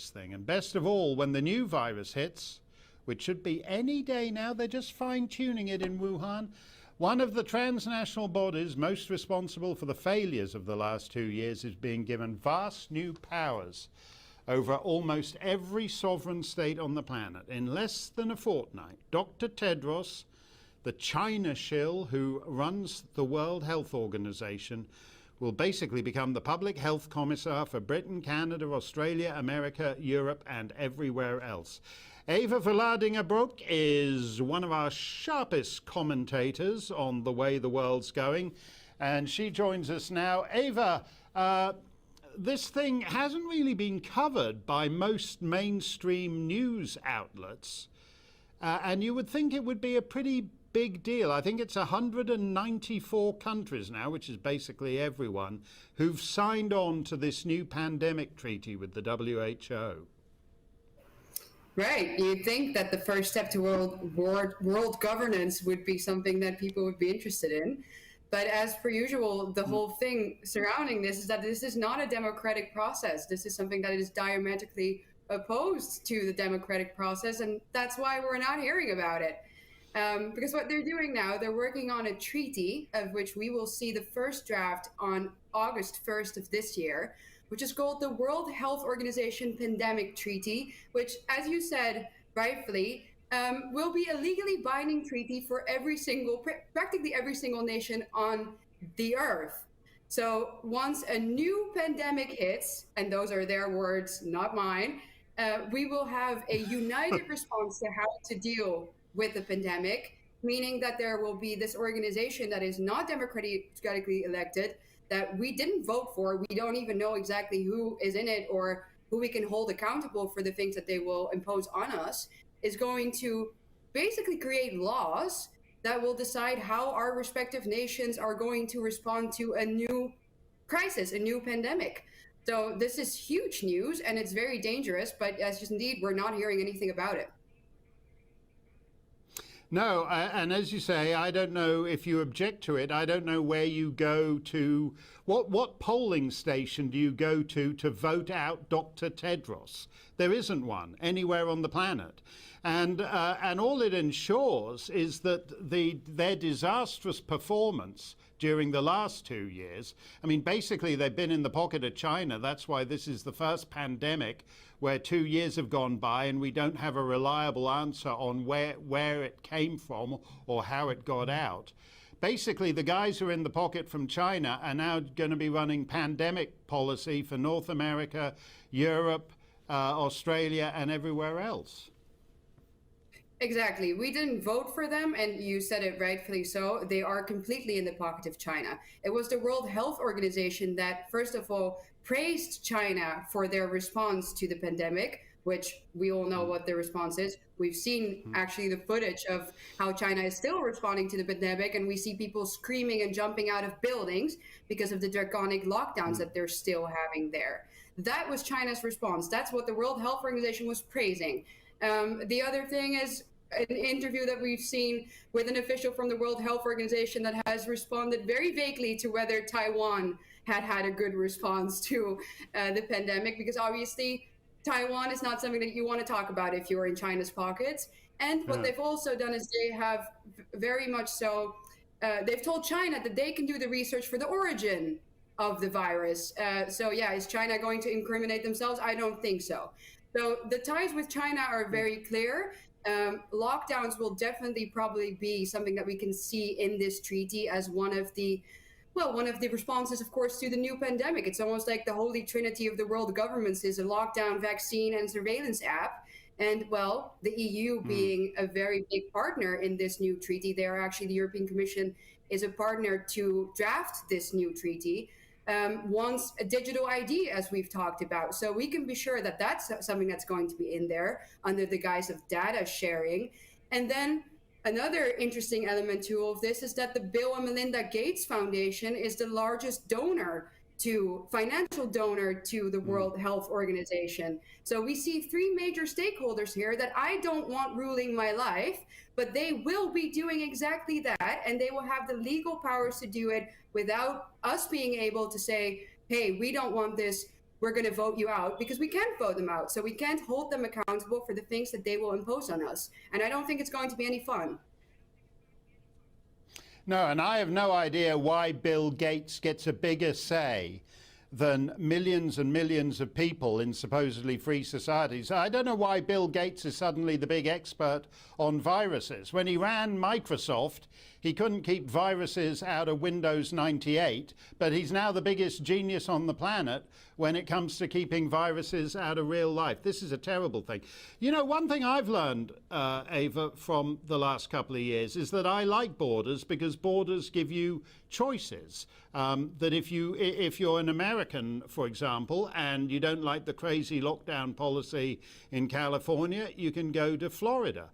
next thing. And best of all, when the new virus hits, which should be any day now, they're just fine-tuning it in Wuhan. One of the transnational bodies most responsible for the failures of the last 2 years is being given vast new powers over almost every sovereign state on the planet. In less than a fortnight, Dr. Tedros, the China shill who runs the World Health Organization, will basically become the public health commissar for Britain, Canada, Australia, America, Europe, and everywhere else. Eva Vlaardingerbroek is one of our sharpest commentators on the way the world's going, and she joins us now. Eva, this thing hasn't really been covered by most mainstream news outlets, and you would think it would be a pretty big deal. I think it's 194 countries now, which is basically everyone, who've signed on to this new pandemic treaty with the WHO. Right. You'd think that the first step to world governance would be something that people would be interested in. But as per usual, the whole thing surrounding this is that this is not a democratic process. This is something that is diametrically opposed to the democratic process. And that's why we're not hearing about it. Because what they're doing now, they're working on a treaty of which we will see the first draft on August 1st of this year, which is called the World Health Organization Pandemic Treaty, which, as you said rightfully, will be a legally binding treaty for practically every single nation on the earth. So once a new pandemic hits, and those are their words, not mine, we will have a united response to how to deal with the pandemic, meaning that there will be this organization that is not democratically elected, that we didn't vote for. We don't even know exactly who is in it or who we can hold accountable for the things that they will impose on us, is going to basically create laws that will decide how our respective nations are going to respond to a new crisis, a new pandemic. So this is huge news and it's very dangerous, but as indeed, we're not hearing anything about it. No, and as you say, I don't know if you object to it. I don't know where you go to. What polling station do you go to vote out Dr. Tedros? There isn't one anywhere on the planet. And all it ensures is that their disastrous performance during the last 2 years, I mean, basically they've been in the pocket of China. That's why this is the first pandemic where 2 years have gone by and we don't have a reliable answer on where it came from or how it got out. Basically, the guys who are in the pocket from China are now going to be running pandemic policy for North America, Europe, Australia, and everywhere else. Exactly. We didn't vote for them, and you said it rightfully so. They are completely in the pocket of China. It was the World Health Organization that, first of all, praised China for their response to the pandemic, which we all know what the response is. We've seen actually the footage of how China is still responding to the pandemic, and we see people screaming and jumping out of buildings because of the draconic lockdowns that they're still having there. That was China's response. That's what the World Health Organization was praising. The other thing is an interview that we've seen with an official from the World Health Organization that has responded very vaguely to whether Taiwan had a good response to the pandemic, because obviously Taiwan is not something that you want to talk about if you're in China's pockets. And what they've also done is they have very much so, they've told China that they can do the research for the origin of the virus. So yeah, is China going to incriminate themselves? I don't think so. So the ties with China are very clear. Lockdowns will definitely probably be something that we can see in this treaty as one of the responses, of course, to the new pandemic. It's almost like the holy trinity of the world governments is a lockdown, vaccine, and surveillance app. And well, the EU being a very big partner in this new treaty, the European Commission is a partner to draft this new treaty. Wants a digital ID, as we've talked about. So we can be sure that that's something that's going to be in there under the guise of data sharing. And then another interesting element to all of this is that the Bill and Melinda Gates Foundation is the largest financial donor to the World Health Organization. So we see three major stakeholders here that I don't want ruling my life, but they will be doing exactly that, and they will have the legal powers to do it without us being able to say, hey, we don't want this. we're going to vote you out, because we can't vote them out. So we can't hold them accountable for the things that they will impose on us. And I don't think it's going to be any fun. No, and I have no idea why Bill Gates gets a bigger say than millions and millions of people in supposedly free societies. I don't know why Bill Gates is suddenly the big expert on viruses. When he ran Microsoft, he couldn't keep viruses out of Windows 98, but he's now the biggest genius on the planet when it comes to keeping viruses out of real life. This is a terrible thing. You know, one thing I've learned, Ava, from the last couple of years is that I like borders because borders give you choices. That if you're an American, for example, and you don't like the crazy lockdown policy in California, you can go to Florida.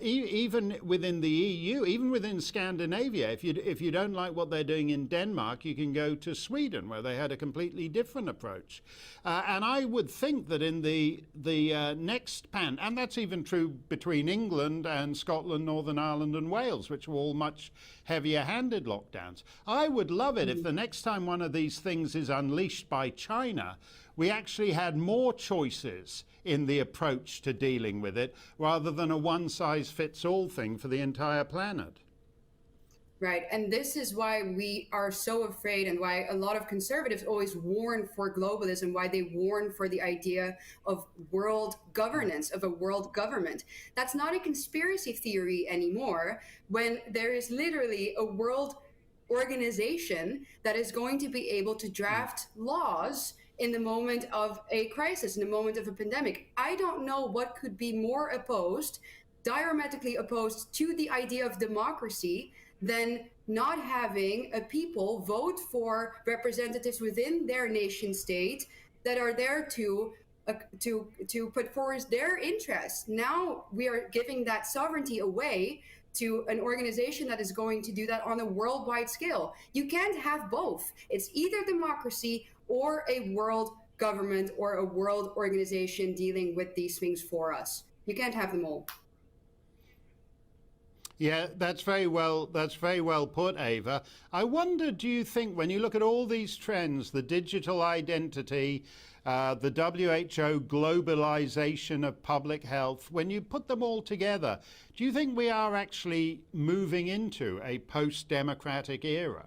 Even within the EU, even within Scandinavia, if you don't like what they're doing in Denmark, you can go to Sweden, where they had a completely different approach. And I would think that in the next and that's even true between England and Scotland, Northern Ireland and Wales, which were all much heavier-handed lockdowns. I would love it if the next time one of these things is unleashed by China, we actually had more choices in the approach to dealing with it, rather than a one-size-fits-all thing for the entire planet. Right. And this is why we are so afraid, and why a lot of conservatives always warn for globalism, why they warn for the idea of world governance, of a world government. That's not a conspiracy theory anymore, when there is literally a world organization that is going to be able to draft laws in the moment of a crisis, in the moment of a pandemic. I don't know what could be more opposed, diametrically opposed to the idea of democracy, than not having a people vote for representatives within their nation state that are there to put forward their interests. Now we are giving that sovereignty away to an organization that is going to do that on a worldwide scale. You can't have both. It's either democracy or a world government or a world organization dealing with these things for us. You can't have them all. Yeah, that's very well put, Ava. I wonder, do you think, when you look at all these trends, the digital identity, the WHO globalization of public health, when you put them all together, do you think we are actually moving into a post-democratic era?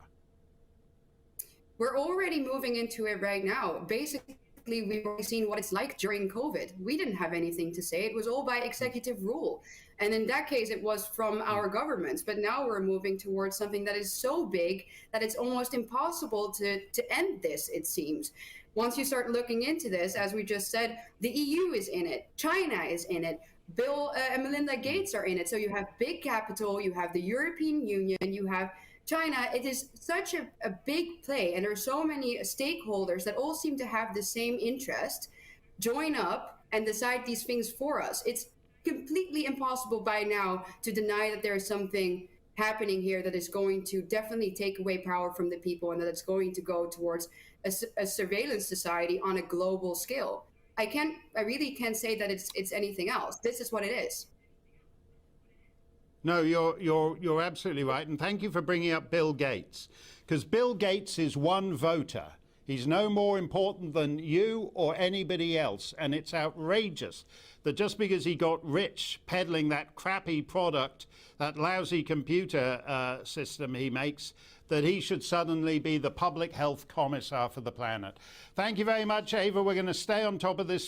We're already moving into it right now. Basically, we've already seen what it's like during COVID. We didn't have anything to say. It was all by executive rule. And in that case, it was from our governments. But now we're moving towards something that is so big that it's almost impossible to end this, it seems. Once you start looking into this, as we just said, the EU is in it. China is in it. Bill and Melinda Gates are in it. So you have big capital, you have the European Union, you have China. It is such a big play, and there are so many stakeholders that all seem to have the same interest, join up and decide these things for us. It's completely impossible by now to deny that there is something happening here that is going to definitely take away power from the people, and that it's going to go towards a surveillance society on a global scale. I really can't say that it's anything else. This is what it is. No, you're absolutely right, and thank you for bringing up Bill Gates, because Bill Gates is one voter. He's no more important than you or anybody else, and it's outrageous that just because he got rich peddling that crappy product, that lousy computer system he makes, that he should suddenly be the public health commissar for the planet. Thank you very much, Ava. We're going to stay on top of this.